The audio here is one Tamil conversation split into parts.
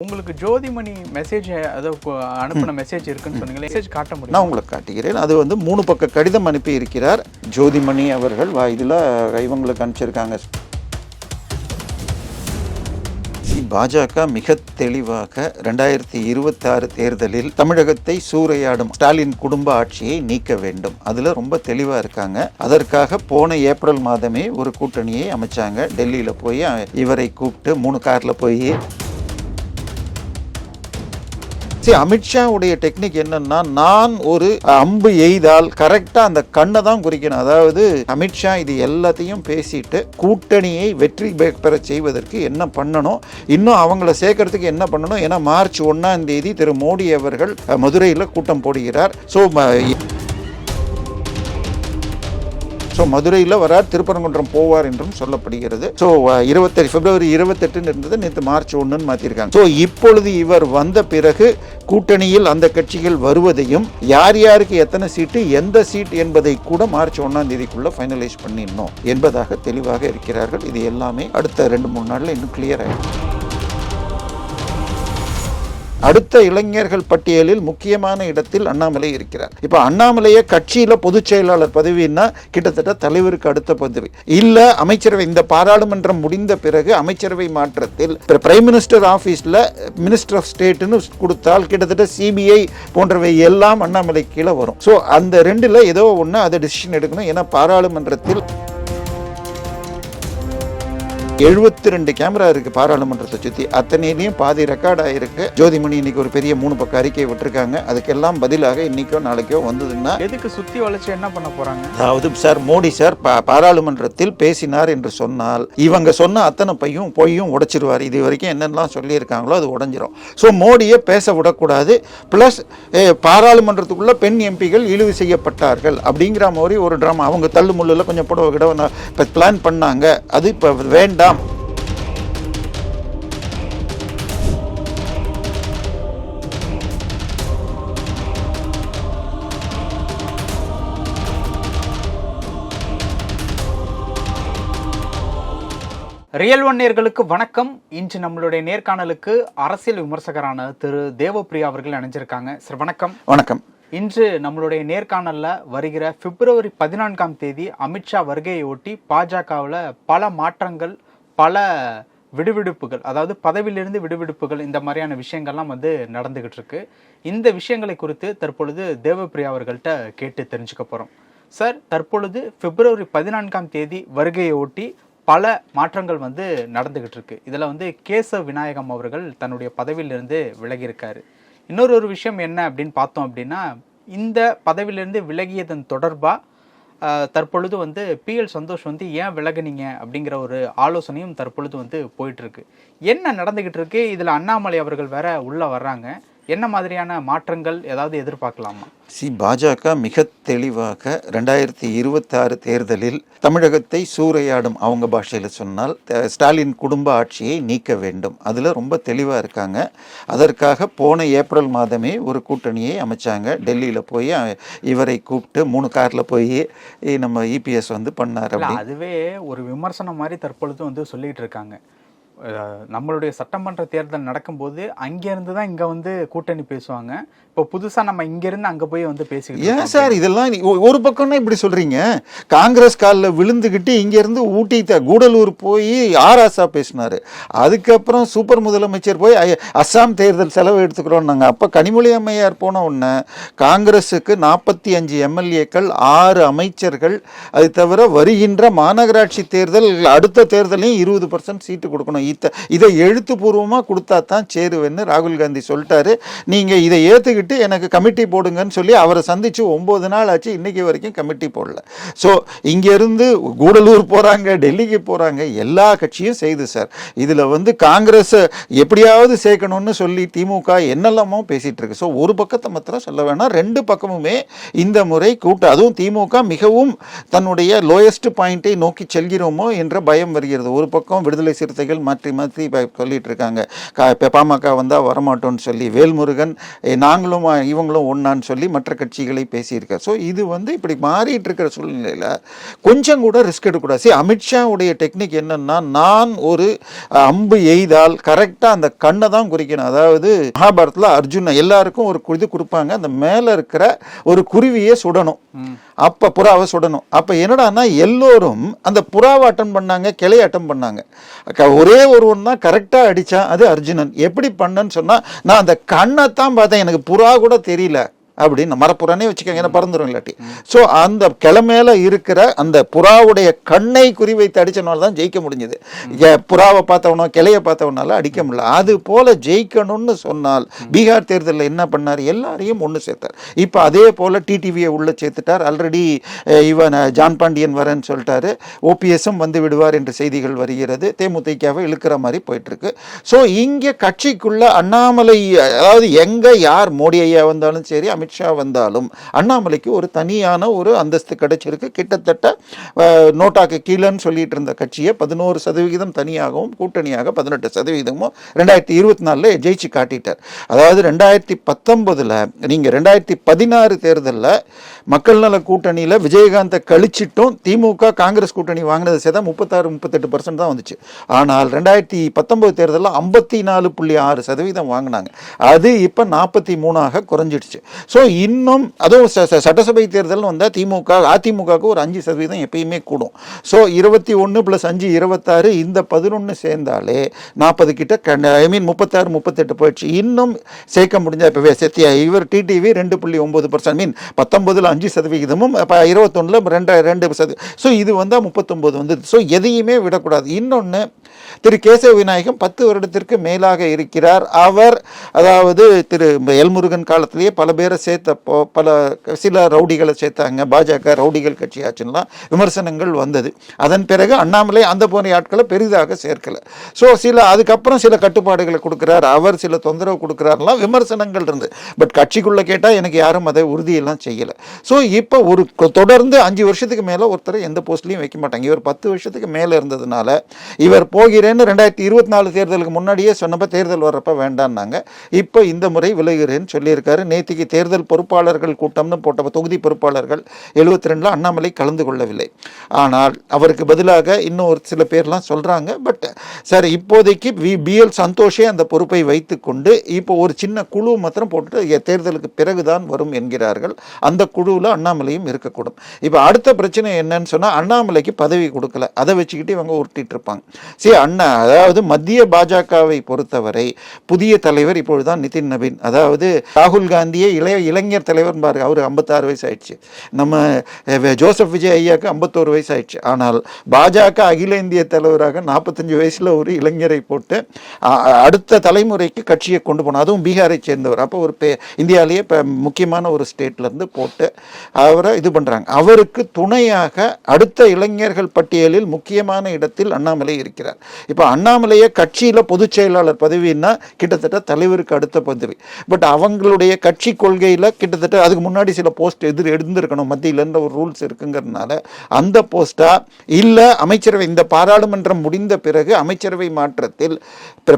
உங்களுக்கு ஜோதிமணி மெசேஜ் அனுப்பின மெசேஜ் இருக்குன்னு சொன்னீங்க. மெசேஜ் காட்ட முடியும்? நான் உங்களுக்கு காட்டுகிறேன். அது 3 பக்க கடிதம் அனுப்பி இருக்கிறார் ஜோதிமணி அவர்கள். இதில் இவங்களுக்கு அனுப்பிச்சிருக்காங்க. பாஜக மிக தெளிவாக 2026 தேர்தலில் தமிழகத்தை சூறையாடும் ஸ்டாலின் குடும்ப ஆட்சியை நீக்க வேண்டும். அதுல ரொம்ப தெளிவா இருக்காங்க. அதற்காக போன ஏப்ரல் மாதமே ஒரு கூட்டணியை அமைச்சாங்க. டெல்லியில போய் இவரை கூப்பிட்டு 3 கார்ல போய் அமித்ஷாவுடைய டெக்னிக் என்னன்னா, நான் ஒரு அம்பு எய்தால் கரெக்டா அந்த கண்ணை தான் குறிக்கணும். அதாவது அமித்ஷா இது எல்லாத்தையும் பேசிட்டு கூட்டணியை வெற்றி பெற செய்வதற்கு என்ன பண்ணணும், இன்னும் அவங்கள சேர்க்கறதுக்கு என்ன பண்ணணும். ஏன்னா மார்ச் 1ஆம் தேதி திரு மோடி அவர்கள் மதுரையில் கூட்டம் போடுகிறார். ஸோ மதுரையில் வரார், திருப்பரங்குன்றம் போவார் என்றும் சொல்லப்படுகிறது. ஸோ பிப்ரவரி 28 இருந்தது, நேற்று மார்ச் 1 மாற்றிருக்காங்க. ஸோ இப்பொழுது இவர் வந்த பிறகு கூட்டணியில் அந்த கட்சிகள் வருவதையும் யார் யாருக்கு எத்தனை சீட்டு எந்த சீட் என்பதை கூட மார்ச் 1ஆம் தேதிக்குள்ள ஃபைனலைஸ் பண்ணிடணும் என்பதாக தெளிவாக இருக்கிறார்கள். இது எல்லாமே அடுத்த 2-3 நாளில் இன்னும் கிளியர் ஆகிடும். அடுத்த இளைஞர்கள் பட்டியலில் முக்கியமான இடத்தில் அண்ணாமலை இருக்கிறார். இப்ப அண்ணாமலையை கட்சியில பொதுச் செயலாளர் பதவின்னா கிட்டத்தட்ட தலைவருக்கு அடுத்த பதவி இல்ல. அமைச்சரவை இந்த பாராளுமன்றம் முடிந்த பிறகு அமைச்சரவை மாற்றத்தில் பிரைம் மினிஸ்டர் ஆபீஸ்ல மினிஸ்டர் ஆஃப் ஸ்டேட்னு கொடுத்தால் கிட்டத்தட்ட சிபிஐ போன்றவை எல்லாம் அண்ணாமலை கீழே வரும். ஸோ அந்த 2ல் ஏதோ ஒன்று அதை டிசிஷன் எடுக்கணும். ஏன்னா பாராளுமன்றத்தில் 72 கேமரா இருக்கு பாராளுமன்றத்தை சுற்றி. அத்தனையிலையும் பாதி ரெக்கார்ட் ஆயிருக்கு. ஜோதிமணி இன்னைக்கு ஒரு பெரிய 3 பக்க அறிக்கையை விட்டுருக்காங்க. அதுக்கெல்லாம் பதிலாக இன்னைக்கோ நாளைக்கோ வந்ததுன்னா எதுக்கு சுத்தி வளைச்சு என்ன பண்ண போறாங்க? அதாவது சார் மோடி சார் பாராளுமன்றத்தில் பேசினார் என்று சொன்னால் இவங்க சொன்ன அத்தனை பொய்யும் உடைச்சிருவார். இது வரைக்கும் என்னெல்லாம் சொல்லியிருக்காங்களோ அது உடைஞ்சிரும். ஸோ மோடியை பேச விடக்கூடாது. பிளஸ் பாராளுமன்றத்துக்குள்ள பெண் எம்பிகள் இழிவு செய்யப்பட்டார்கள் அப்படிங்கிற மாதிரி ஒரு ட்ராமா அவங்க தள்ளு முள்ளில் கொஞ்சம் புடவை கிட பிளான் பண்ணாங்க. அது இப்போ வேண்டாம். ரியல் ஒன் நேயர்களுக்கு வணக்கம். இன்று நம்மளுடைய நேர்காணலுக்கு அரசியல் விமர்சகரான திரு தேவப்பிரியா அவர்கள் இணைஞ்சிருக்காங்க. சார் வணக்கம். வணக்கம். இன்று நம்மளுடைய நேர்காணல்ல வருகிற பிப்ரவரி 14ஆம் தேதி அமித்ஷா வருகையை ஒட்டி பாஜகவில் பல மாற்றங்கள், பல விடுவிடுப்புகள், அதாவது பதவியிலிருந்து விடுவிடுப்புகள், இந்த மாதிரியான விஷயங்கள்லாம் நடந்துகிட்டு இருக்கு. இந்த விஷயங்களை குறித்து தற்பொழுது தேவப்பிரியா அவர்கள்ட்ட கேட்டு தெரிஞ்சுக்க போறோம். சார், தற்பொழுது பிப்ரவரி 14ஆம் தேதி வருகையை ஒட்டி பல மாற்றங்கள் நடந்துகிட்டு இருக்கு. இதுல கேசவ் விநாயகம் அவர்கள் தன்னுடைய பதவியிலிருந்து விலகி இருக்காரு. இன்னொரு விஷயம் என்ன அப்படின்னு பார்த்தோம் அப்படின்னா, இந்த பதவியிலிருந்து விலகியதன் தொடர்பா தற்பொழுது PL சந்தோஷ் ஏன் விலகுனீங்க அப்படிங்கிற ஒரு ஆலோசனையும் தற்பொழுது போயிட்டு இருக்கு. என்ன நடந்துகிட்டு இருக்கு? இதுல அண்ணாமலை அவர்கள் வேற உள்ள வர்றாங்க. என்ன மாதிரியான மாற்றங்கள் ஏதாவது எதிர்பார்க்கலாமா? பாஜக மிக தெளிவாக 2026 தேர்தலில் தமிழகத்தை சூறையாடும், அவங்க பாஷையில் சொன்னால் ஸ்டாலின் குடும்ப ஆட்சியை நீக்க வேண்டும். அதில் ரொம்ப தெளிவாக இருக்காங்க. அதற்காக போன ஏப்ரல் மாதமே ஒரு கூட்டணியை அமைச்சாங்க. டெல்லியில் போய் இவரை கூப்பிட்டு 3 காரில் போய் நம்ம இபிஎஸ் பண்ணார். அதுவே ஒரு விமர்சனம் மாதிரி தற்பொழுது சொல்லிட்டு இருக்காங்க. நம்மளுடைய சட்டமன்ற தேர்தல் நடக்கும்போது அங்கிருந்து தான் இங்க கூட்டணி பேசுவாங்க. இப்போ புதுசா நம்ம இங்க இருந்து அங்க போய் பேசிக்கிட்டு ஏன் சார் இதெல்லாம் ஒரு பக்கம்னா இப்படி சொல்றீங்க? காங்கிரஸ் காலில் விழுந்துகிட்டு இங்க இருந்து ஊட்டி கூடலூர் போய் ஆராசா பேசினாரு. அதுக்கப்புறம் சூப்பர் முதலமைச்சர் போய் அஸ்ஸாம் தேர்தல் செலவு எடுத்துக்கிறோம். அப்ப கனிமொழி அம்மையார் போன உடனே காங்கிரஸுக்கு 45 எம்எல்ஏக்கள், 6 அமைச்சர்கள், அது தவிர வருகின்ற மாநகராட்சி தேர்தல் அடுத்த தேர்தலையும் 20% சீட்டு கொடுக்கணும். இதை எழுத்துப்பூர்வமாக கொடுத்தா தான் சேருவேன்னு ராகுல் காந்தி சொல்லிட்டாரு. நீங்கள் இதை ஏற்றுக்கிட்டு எனக்கு கமிட்டி போடுங்கன்னு சொல்லி அவரை சந்தித்து 9 நாள் ஆச்சு, இன்னைக்கு வரைக்கும் கமிட்டி போடல. ஸோ இங்கேருந்து கூடலூர் போகிறாங்க, டெல்லிக்கு போகிறாங்க, எல்லா கட்சியும் செய்து சார். இதில் காங்கிரஸ் எப்படியாவது சேர்க்கணும்னு சொல்லி திமுக என்னெல்லாமோ பேசிகிட்டு இருக்கு. ஸோ ஒரு பக்கத்தை மாத்திரம் சொல்ல வேணாம், 2 பக்கமுமே இந்த முறை அதுவும் திமுக மிகவும் தன்னுடைய லோயஸ்ட் பாயிண்டை நோக்கி செல்கிறோமோ என்ற பயம் வருகிறது. ஒரு பக்கம் விடுதலை சிறுத்தைகள் மாற்றி மாற்றி இப்போ சொல்லிட்டு இருக்காங்க. இப்போ பாமக வந்தால் வரமாட்டோம்னு சொல்லி, வேல்முருகன் நாங்களும் இவங்களும் ஒன்றான்னு சொல்லி மற்ற கட்சிகளை பேசியிருக்கார். ஸோ இது இப்படி மாறிட்டு இருக்கிற சூழ்நிலையில் கொஞ்சம் கூட ரிஸ்க் எடுக்கக்கூடாது. அமித்ஷாவுடைய டெக்னிக் என்னன்னா, நான் ஒரு அம்பு எய்தால் கரெக்டாக அந்த கண்ணை தான் குறிக்கணும். அதாவது மகாபாரத்தில் அர்ஜுன் எல்லாருக்கும் ஒரு இது கொடுப்பாங்க, அந்த மேலே இருக்கிற ஒரு குருவியை சுடணும், அப்போ புறாவை சுடணும். அப்போ என்னடான்னா எல்லோரும் அந்த புறாவை அட்டன் பண்ணாங்க, கிளையை அட்டன் பண்ணாங்க. ஒரே ஒருவன் தான் கரெக்டாக அடித்தான், அது அர்ஜுனன். எப்படி பண்ணன்னு சொன்னால், நான் அந்த கண்ணை தான் பார்த்தேன், எனக்கு புறா கூட தெரியல அப்படின்னு. மரப்புறானே வச்சுக்கோங்க, ஏன்னா பறந்துடும் இல்லாட்டி. ஸோ அந்த கிழமையில இருக்கிற அந்த புறாவுடைய கண்ணை குறிவைத்து அடிச்சனால தான் ஜெயிக்க முடிஞ்சது. புறாவை பார்த்தவனோ கிளையை பார்த்தவனால அடிக்க முடியல. அது போல ஜெயிக்கணும்னு சொன்னால் பீகார் தேர்தலில் என்ன பண்ணார், எல்லாரையும் ஒன்று சேர்த்தார். இப்போ அதே போல டிடிவியை உள்ள சேர்த்துட்டார். ஆல்ரெடி இவன் ஜான் பாண்டியன் வரேன்னு சொல்லிட்டாரு. ஓபிஎஸும் வந்து விடுவார் என்று செய்திகள் வருகிறது. தேமுதிகவை இழுக்கிற மாதிரி போயிட்டு இருக்கு. ஸோ இங்கே கட்சிக்குள்ள அண்ணாமலை, அதாவது எங்க யார் மோடி ஐயா வந்தாலும் சரி, அமித்ஷா வந்தாலும் அண்ணாமலைக்கு ஒரு தனியான ஒரு அந்தஸ்து கிடைச்சிருக்கு. கிட்டத்தட்ட நோட்டாக்கு கீழேன்னு சொல்லிட்டு இருந்த கட்சியை 11% தனியாகவும் கூட்டணியாக 18% 2024 ஜெயிச்சு காட்டிட்டார். அதாவது 2019 நீங்க 2016 தேர்தலில் மக்கள் நல கூட்டணியில் விஜயகாந்தை கழிச்சிட்டும் திமுக காங்கிரஸ் கூட்டணி வாங்கினது சேர்த்தா 36-38% தான் வந்துச்சு. ஆனால் 2019 தேர்தலில் 54.6% வாங்கினாங்க. அது இப்போ 43 குறைஞ்சிடுச்சு. ஸோ இன்னும் அதுவும் சட்டசபை தேர்தல் வந்தால் திமுக அதிமுகவுக்கு ஒரு 5% எப்பயுமே கூடும். ஸோ 21 + 5 26, இந்த 11 சேர்ந்தாலே 40 கிட்ட, ஐ மீன் 36-38 போயிடுச்சு. இன்னும் சேர்க்க முடிஞ்சா இப்போ சத்தியா இவர் டிடிவி 2.9%, மீன் 19ல் 5%, 21ல் 2%. ஸோ இது வந்தால் 39 வந்து. ஸோ எதையுமே விடக்கூடாது. இன்னொன்று, திரு கேசவ விநாயகம் 10 வருடத்திற்கு மேலாக இருக்கிறார். அவர் அதாவது திரு எல்முருகன் காலத்திலேயே பல பேரை சேர்த்தப்போ சில ரவுடிகளை சேர்த்தாங்க, பாஜக ரவுடிகள் கட்சி ஆச்சுலாம் விமர்சனங்கள் வந்தது. அதன் பிறகு அண்ணாமலை அந்த போன்ற ஆட்களை பெரிதாக சேர்க்கலை. ஸோ அதுக்கப்புறம் சில கட்டுப்பாடுகளை கொடுக்குறார், அவர் சில தொந்தரவு கொடுக்குறாருலாம் விமர்சனங்கள் இருந்தது. பட் கட்சிக்குள்ளே கேட்டால் எனக்கு யாரும் அதை உறுதியெல்லாம் செய்யலை. ஸோ இப்போ ஒரு தொடர்ந்து 5 வருஷத்துக்கு மேலே ஒருத்தர் எந்த போஸ்ட்லையும் வைக்க மாட்டாங்க. இவர் 10 வருஷத்துக்கு மேலே இருந்ததுனால இவர் போகிறேன்னு 2024 தேர்தலுக்கு முன்னாடியே சொன்னப்போ தேர்தல் வர்றப்ப வேண்டான்னாங்க. இப்போ இந்த முறை விலகிறேன்னு சொல்லியிருக்காரு. நேற்றுக்கு தேர்தல் பொறுப்பாளர்கள் கூட்டம்னு போட்ட தொகுதி பொறுப்பாளர்கள் 72ல் அண்ணாமலை கலந்து கொள்ளவில்லை. ஆனால் அவருக்கு பதிலாக இன்னும் ஒரு சில பேர்லாம் சொல்கிறாங்க. பட் சார் இப்போதைக்கு BL சந்தோஷே அந்த பொறுப்பை வைத்து கொண்டு இப்போ ஒரு சின்ன குழு மாத்திரம் போட்டுட்டு தேர்தலுக்கு பிறகுதான் வரும் என்கிறார்கள். அந்த குழுவில் அண்ணாமலையும் இருக்கக்கூடும். இப்போ அடுத்த பிரச்சனை என்னன்னு சொன்னால், அண்ணாமலைக்கு பதவி கொடுக்கல, அதை வச்சுக்கிட்டு இவங்க உருட்டிட்டு இருப்பாங்க. சரி, அதாவது மத்திய பாஜகவை பொறுத்தவரை புதிய தலைவர் இப்பொழுதுதான் நிதின் நவீன். அதாவது ராகுல் காந்தியே இளைஞர் தலைவர் பாருங்க, அவர் 56 வயசு ஆயிடுச்சு. நம்ம ஜோசப் விஜய் ஐயாவுக்கு 51 வயசு ஆயிடுச்சு. ஆனால் பாஜக அகில இந்திய தலைவராக 45 வயசுல ஒரு இளைஞரை போட்டு அடுத்த தலைமுறைக்கு கட்சியை கொண்டு போனோம். அதுவும் பீகாரை சேர்ந்தவர். அப்போ ஒரு இந்தியாவிலேயே முக்கியமான ஒரு ஸ்டேட்ல இருந்து போட்டு அவரை இது பண்றாங்க. அவருக்கு துணையாக அடுத்த இளைஞர்கள் பட்டியலில் முக்கியமான இடத்தில் அண்ணாமலை இருக்கிறார். இப்போ அண்ணாமலையை கட்சியில பொதுச் செயலாளர் பதவின்னா கிட்டத்தட்ட தலைவருக்கு அடுத்த பதவி. பட் அவங்களுடைய கட்சி கொள்கையில கிட்டத்தட்ட அதுக்கு முன்னாடி சில போஸ்ட் எடுந்திருக்கணும், மத்தியில இருந்து ஒரு ரூல்ஸ் இருக்குங்கிறதுனால அந்த போஸ்டா இல்ல அமைச்சரவை, இந்த பாராளுமன்றம் முடிந்த பிறகு அமைச்சரவை மாற்றத்தில்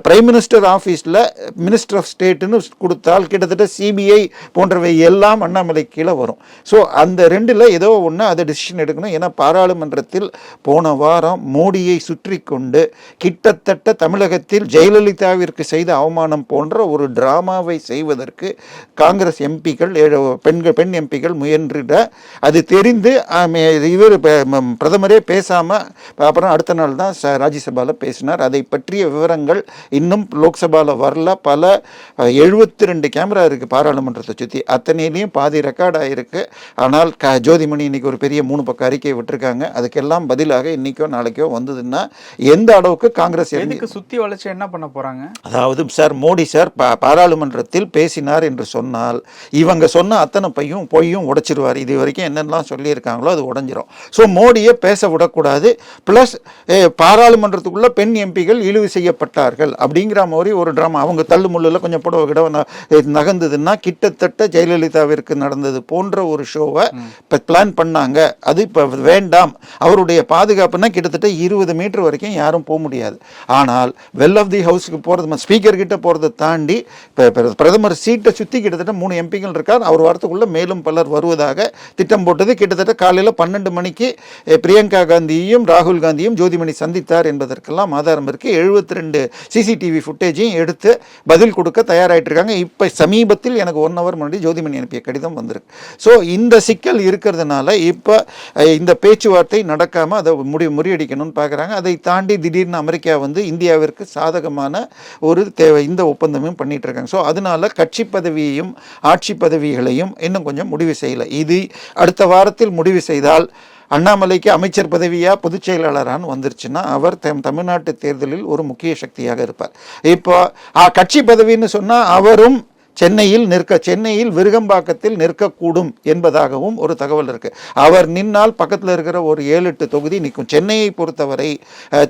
பிரைம் மினிஸ்டர் ஆஃபீஸில் மினிஸ்டர் ஆஃப் ஸ்டேட்னு கொடுத்தால் கிட்டத்தட்ட CBI போன்றவை எல்லாம் அண்ணாமலை கீழே வரும். ஸோ அந்த ரெண்டில் ஏதோ ஒன்று அதை டிசிஷன் எடுக்கணும். ஏன்னா பாராளுமன்றத்தில் போன வாரம் மோடியை சுற்றி கொண்டு கிட்டத்தட்ட தமிழகத்தில் ஜெயலலிதாவிற்கு செய்த அவமானம் போன்ற ஒரு டிராமாவை செய்வதற்கு காங்கிரஸ் எம்பிக்கள், பெண் எம்பிக்கள் முயன்றிட அது தெரிந்து இவர் பிரதமரே பேசாமல் அப்புறம் அடுத்த நாள் தான் ராஜ்யசபாவில் பேசினார். அதை பற்றிய விவரங்கள் இன்னும் லோக்சபாவில் வரல. பல 72 கேமரா இருக்குது பாராளுமன்றத்தை சுற்றி, அத்தனையிலையும் பாதி ரெக்கார்ட் ஆகிருக்கு. ஆனால் ஜோதிமணி இன்னைக்கு ஒரு பெரிய 3 பக்க அறிக்கையை விட்டுருக்காங்க. அதுக்கெல்லாம் பதிலாக இன்னைக்கோ நாளைக்கோ வந்ததுன்னா எந்த அளவுக்கு காங்கிரஸ் சுற்றி வளைச்சு என்ன பண்ண போகிறாங்க. அதாவது சார் மோடி சார் பாராளுமன்றத்தில் பேசினார் என்று சொன்னால் இவங்க சொன்ன அத்தனை பொய்யும் உடைச்சிருவார். இது வரைக்கும் என்னெல்லாம் சொல்லியிருக்காங்களோ அது உடைஞ்சிரும். ஸோ மோடியை பேச விடக்கூடாது. ப்ளஸ் பாராளுமன்றத்துக்குள்ள பெண் எம்பிகள் இழிவு செய்யப்பட்டார்கள் அப்படிங்கிற மாதிரி ஒரு ட்ராமா, அவங்க தள்ளு முள்ளில் கொஞ்சம் புடவை கிட நகர்ந்ததுன்னா கிட்டத்தட்ட ஜெயலலிதாவிற்கு நடந்தது போன்ற ஒரு ஷோவை இப்போ பிளான் பண்ணாங்க. அது இப்போ வேண்டாம், அவருடைய பாதுகாப்புனா கிட்டத்தட்ட 20 மீட்டர் வரைக்கும் யாரும் போக முடியாது. ஆனால் வெல் ஆஃப் தி ஹவுஸுக்கு போகிறது, ஸ்பீக்கர் கிட்ட போகிறத தாண்டி பிரதமர் சீட்டை சுற்றி கிட்டத்தட்ட 3 எம்பிகள் இருக்கார். அவர் வாரத்துக்குள்ளே மேலும் பலர் வருவதாக திட்டம் போட்டது. கிட்டத்தட்ட காலையில் 12 மணிக்கு பிரியங்கா காந்தியையும் ராகுல் காந்தியும் ஜோதிமணி சந்தித்தார் என்பதற்கெல்லாம் ஆதாரம் இருக்குது. 72 சிசிடிவி ஃபுட்டேஜையும் எடுத்து பதில் கொடுக்க தயாராகிட்டு இருக்காங்க. இப்போ சமீபத்தில் எனக்கு 1 hour முன்னாடி ஜோதிமணி அனுப்பிய கடிதம் வந்திருக்கு. ஸோ இந்த சிக்கல் இருக்கிறதுனால இப்போ இந்த பேச்சுவார்த்தை நடக்காமல் அதை முறியடிக்கணும்னு பார்க்குறாங்க. அதை தாண்டி திடீர்னு அமெரிக்கா வந்து இந்தியாவிற்கு சாதகமான ஒரு இந்த ஒப்பந்தமும் பண்ணிட்டு இருக்காங்க. ஸோ அதனால கட்சி பதவியையும் ஆட்சி பதவிகளையும் இன்னும் கொஞ்சம் முடிவு செய்யலை. இது அடுத்த வாரத்தில் முடிவு செய்தால் அண்ணாமலைக்கு அமைச்சர் பதவியா பொதுச் செயலாளரான்னு வந்துருச்சுன்னா அவர் தமிழ்நாட்டு தேர்தலில் ஒரு முக்கிய சக்தியாக இருப்பார். இப்போ கட்சி பதவின்னு சொன்னால் அவரும் சென்னையில் விருகம்பாக்கத்தில் நிற்கக்கூடும் என்பதாகவும் ஒரு தகவல் இருக்கு. அவர் நின்னால் பக்கத்தில் இருக்கிற ஒரு 7-8 தொகுதி நிற்கும். சென்னையை பொறுத்தவரை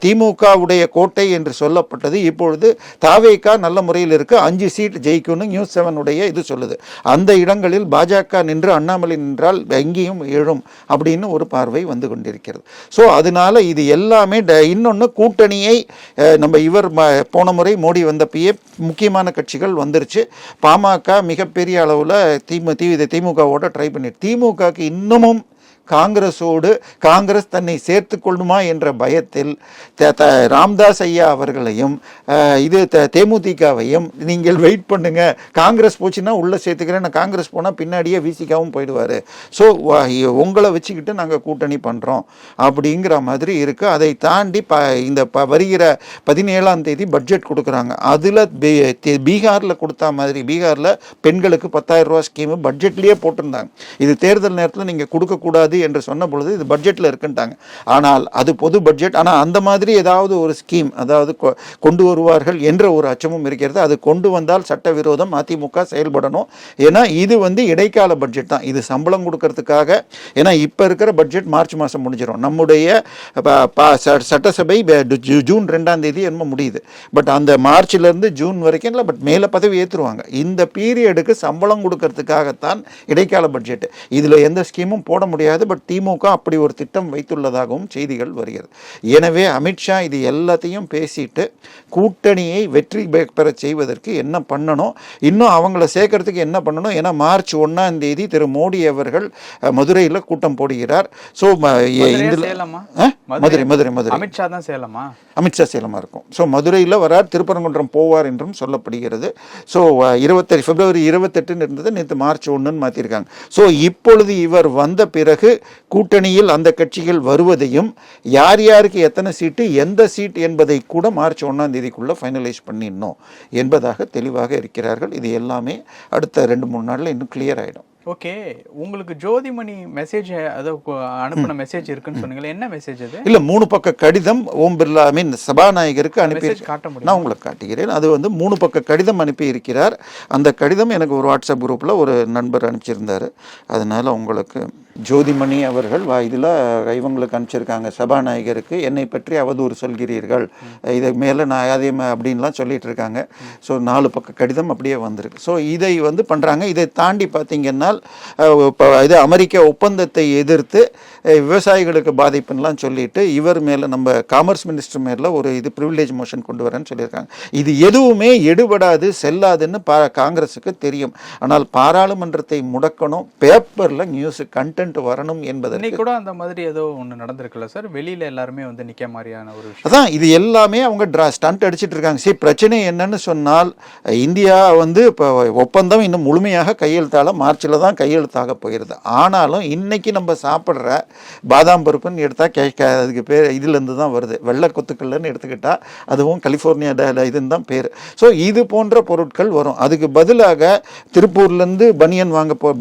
திமுகவுடைய கோட்டை என்று சொல்லப்பட்டது இப்பொழுது தாவேகா நல்ல முறையில் இருக்கு. 5 சீட் ஜெயிக்கும்னு நியூஸ் 7 இது சொல்லுது. அந்த இடங்களில் பாஜக நின்று அண்ணாமலை நின்றால் எங்கேயும் எழும் அப்படின்னு ஒரு பார்வை வந்து கொண்டிருக்கிறது. ஸோ அதனால இது எல்லாமே இன்னொன்று கூட்டணியை நம்ம போன முறை மோடி வந்தப்பயே முக்கியமான கட்சிகள் வந்துருச்சு. பாமக மிகப்பெரிய அளவில் திமுகவோட ட்ரை பண்ணிட்டு, திமுகவுக்கு இன்னமும் காங்கிரஸ் தன்னை சேர்த்து கொள்ளுமா என்ற பயத்தில் ராம்தாஸ் ஐயா அவர்களையும் தேமுதிகவையும் நீங்கள் வெயிட் பண்ணுங்க, காங்கிரஸ் போச்சுன்னா உள்ள சேர்த்துக்கிறேன், நான் காங்கிரஸ் போனால் பின்னாடியே விசிகாவும் போயிடுவார், ஸோ உங்களை வச்சுக்கிட்டு நாங்கள் கூட்டணி பண்ணுறோம் அப்படிங்கிற மாதிரி இருக்கு. அதை தாண்டி இந்த வருகிற 17ஆம் தேதி பட்ஜெட் கொடுக்குறாங்க. அதில் பீகாரில் கொடுத்தா மாதிரி பீகாரில் பெண்களுக்கு 10,000 ரூபா ஸ்கீமு பட்ஜெட்லேயே போட்டிருந்தாங்க. இது தேர்தல் நேரத்தில் நீங்கள் கொடுக்கக்கூடாது என்று சொன்ன பொழுது இது பட்ஜெட்டில் இருக்குன்ட்டாங்க. ஆனால் அது பொது பட்ஜெட். ஆனால் அந்த மாதிரி ஏதாவது ஒரு ஸ்கீம் அதாவது கொண்டு வருவார்கள் என்ற ஒரு அச்சமும் இருக்கிறது. அது கொண்டு வந்தால் சட்டவிரோதம், அதிமுக செயல்படணும். ஏன்னா இது இடைக்கால பட்ஜெட் தான், இது சம்பளம் கொடுக்கறதுக்காக. ஏன்னா இப்போ இருக்கிற பட்ஜெட் மார்ச் மாதம் முடிஞ்சிடும். நம்முடைய சட்டசபை ஜூன் 2ஆம் தேதி என்னமோ முடியுது. பட் அந்த மார்ச்லேருந்து ஜூன் வரைக்கும் இல்லை, பட் மேலே பதவி ஏற்றுருவாங்க. இந்த பீரியடுக்கு சம்பளம் கொடுக்கறதுக்காகத்தான் இடைக்கால பட்ஜெட். இதில் எந்த ஸ்கீமும் போட முடியாது. பட் திமுக அப்படி ஒரு திட்டம் வைத்துள்ளதாகவும் செய்திகள் வருகிறது. எனவே அமித்ஷா இது எல்லாத்தையும் பேசிட்டு கூட்டணியை வெற்றி பெற செய்வதற்கு என்ன பண்ணணும், இன்னும் அவங்கள சேர்க்கறதுக்கு என்ன பண்ணணும். ஏன்னா மார்ச் 1ஆம் தேதி திரு மோடி அவர்கள் மதுரையில் கூட்டம் போடுகிறார். ஸோ மதுரை அமித்ஷா தான் சேலமா, அமித்ஷா சேலமா இருக்கும். ஸோ மதுரையில் வரார், திருப்பரங்குன்றம் போவார் என்றும் சொல்லப்படுகிறது. ஸோ பிப்ரவரி 28 இருந்தது, நேற்று மார்ச் 1ன்னு மாற்றிருக்காங்க. ஸோ இப்பொழுது இவர் வந்த பிறகு கூட்டணியில் அந்த கட்சிகள் வருவதையும் யார் யாருக்கு எத்தனை சீட்டு எந்த சீட் என்பதை கூட மார்ச் 1ஆம் தேதிக்குள்ள ஃபைனலைஸ் பண்ணிடணும் என்பதாக தெளிவாக இருக்கிறார்கள். இது எல்லாமே அடுத்த 2-3 நாளில் இன்னும் கிளியர் ஆகிடும். ஓகே, உங்களுக்கு ஜோதிமணி மெசேஜ் அனுப்பின மெசேஜ் இருக்குன்னு சொன்னீங்களே, என்ன மெசேஜ் அது? இல்ல 3 பக்க கடிதம் ஓம் பிர்லா சபாநாயகருக்கு அனுப்பி காட்ட முடியும், நான் உங்களுக்கு காட்டுகிறேன். அது 3 பக்க கடிதம் அனுப்பி இருக்கிறார். அந்த கடிதம் எனக்கு ஒரு வாட்ஸ்அப் குரூப்ல ஒரு நண்பர் அனுப்பிச்சிருந்தாரு. அதனால உங்களுக்கு ஜோதிமணி அவர்கள் இதில் இவங்களுக்கு அனுப்பிச்சிருக்காங்க, சபாநாயகருக்கு என்னை பற்றி அவதூறு சொல்கிறீர்கள், இதை மேலே நான் அதே அப்படின்லாம் சொல்லிட்டு இருக்காங்க. ஸோ 4 பக்க கடிதம் அப்படியே வந்திருக்கு. ஸோ இதை பண்ணுறாங்க. இதை தாண்டி பார்த்தீங்கன்னா இப்போ இது அமெரிக்க ஒப்பந்தத்தை எதிர்த்து விவசாயிகளுக்கு பாதிப்புன்னெலாம் சொல்லிட்டு இவர் மேலே நம்ம காமர்ஸ் மினிஸ்டர் மேலே ஒரு ப்ரிவிலேஜ் மோஷன் கொண்டு வரேன்னு சொல்லியிருக்காங்க. இது எதுவுமே எடுபடாது, செல்லாதுன்னு காங்கிரஸுக்கு தெரியும். ஆனால் பாராளுமன்றத்தை முடக்கணும், பேப்பரில் நியூஸ் கண்டென்ட் வரணும் என்பதற்கு கூட அந்த மாதிரி ஏதோ ஒன்று நடந்திருக்குல்ல சார், வெளியில் எல்லாருமே நிற்க மாதிரியான ஒரு விஷயம். அதான் இது எல்லாமே அவங்க ஸ்டண்ட் அடிச்சிட்டு இருக்காங்க. சரி, பிரச்சனை என்னன்னு சொன்னால் இந்தியா இப்போ ஒப்பந்தம் இன்னும் முழுமையாக கையெழுத்தால மார்ச்சில் தான் கையெழுத்தாக போயிருது. ஆனாலும் இன்னைக்கு நம்ம சாப்பிட்ற பாதாம் பருப்புன்னு எடுத்தால் அதுக்கு பேர் இதுலேருந்து தான் வருது, வெள்ளை கொத்துக்கள்னு எடுத்துக்கிட்டால் அதுவும் கலிஃபோர்னியா இதுன்னு தான் பேர். ஸோ இது போன்ற பொருட்கள் வரும். அதுக்கு பதிலாக திருப்பூர்லேருந்து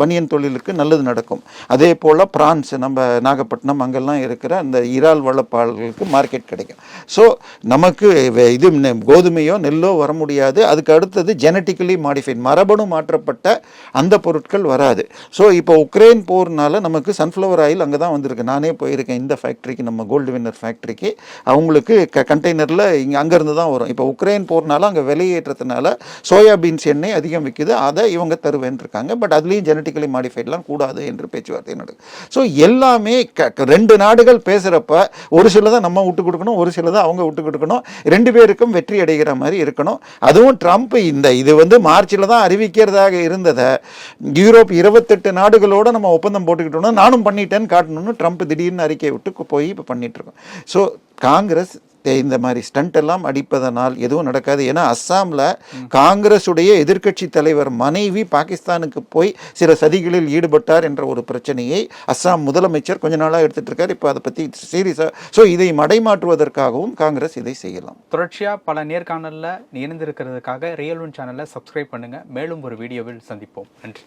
பனியன் தொழிலுக்கு நல்லது நடக்கும். அதே போல் பிரான்ஸ் நம்ம நாகப்பட்டினம் அங்கெல்லாம் இருக்கிற அந்த இறால் வளப்பாளர்களுக்கு மார்க்கெட் கிடைக்கும். ஸோ நமக்கு இது கோதுமையோ நெல்லோ வர முடியாது. அதுக்கு அடுத்தது ஜெனட்டிக்கலி மாடிஃபைட் மரபணு மாற்றப்பட்ட அந்த பொருட்கள் வராது. வராது. ஸோ இப்போ உக்ரைன் போர்னால நமக்கு சன்ஃப்ளவர் ஆயில் அங்கே தான் வந்திருக்கு. நானே போயிருக்கேன் இந்த ஃபேக்ட்ரிக்கு, நம்ம கோல்டு வின்னர் ஃபேக்ட்ரிக்கு. அவங்களுக்கு கண்டெய்னரில் இங்கே அங்கேருந்து தான் வரும். இப்போ உக்ரைன் போர்னால அங்கே விலையேற்றத்தினால சோயாபீன்ஸ் எண்ணெய் அதிகம் விற்குது, அதை இவங்க தருவேன் இருக்காங்க. பட் அதுலேயும் ஜெனட்டிக்கலி மாடிஃபைட்லாம் கூடாது என்று பேச்சுவார்த்தை நடக்குது. ஸோ எல்லாமே ரெண்டு நாடுகள் பேசுகிறப்ப ஒரு சிலதை நம்ம விட்டு கொடுக்கணும், ஒரு சிலதை அவங்க விட்டு கொடுக்கணும். ரெண்டு பேருக்கும் வெற்றி அடைகிற மாதிரி இருக்கணும். அதுவும் ட்ரம்ப் இது மார்ச்சில் தான் அறிவிக்கிறதாக இருந்ததை யூரோப் 28 நாடுகளோடு நம்ம ஒப்பந்தம் போட்டுக்கிட்டோம்னா நானும் பண்ணிட்டேன்னு காட்டணும்னு ட்ரம்ப் திடீர்னு அறிக்கை விட்டு போய் இப்போ பண்ணிட்டு இருக்கோம். ஸோ காங்கிரஸ் இந்த மாதிரி ஸ்டண்ட் எல்லாம் அடிப்பதனால் எதுவும் நடக்காது. ஏன்னா அஸ்ஸாமில் காங்கிரஸுடைய எதிர்க்கட்சி தலைவர் மனைவி பாகிஸ்தானுக்கு போய் சில சதிகளில் ஈடுபட்டார் என்ற ஒரு பிரச்சனையை அஸ்ஸாம் முதலமைச்சர் கொஞ்ச நாளாக எடுத்துட்டு இருக்கார். இப்போ அதை பற்றி சீரியஸாக, ஸோ இதை மடைமாற்றுவதற்காகவும் காங்கிரஸ் இதை செய்யலாம். தொடர்ச்சியாக பல நேர்காணலில் இணைந்திருக்கிறதுக்காக ரியல் ஒன் சேனலை சப்ஸ்கிரைப் பண்ணுங்கள். மேலும் ஒரு வீடியோவில் சந்திப்போம். நன்றி.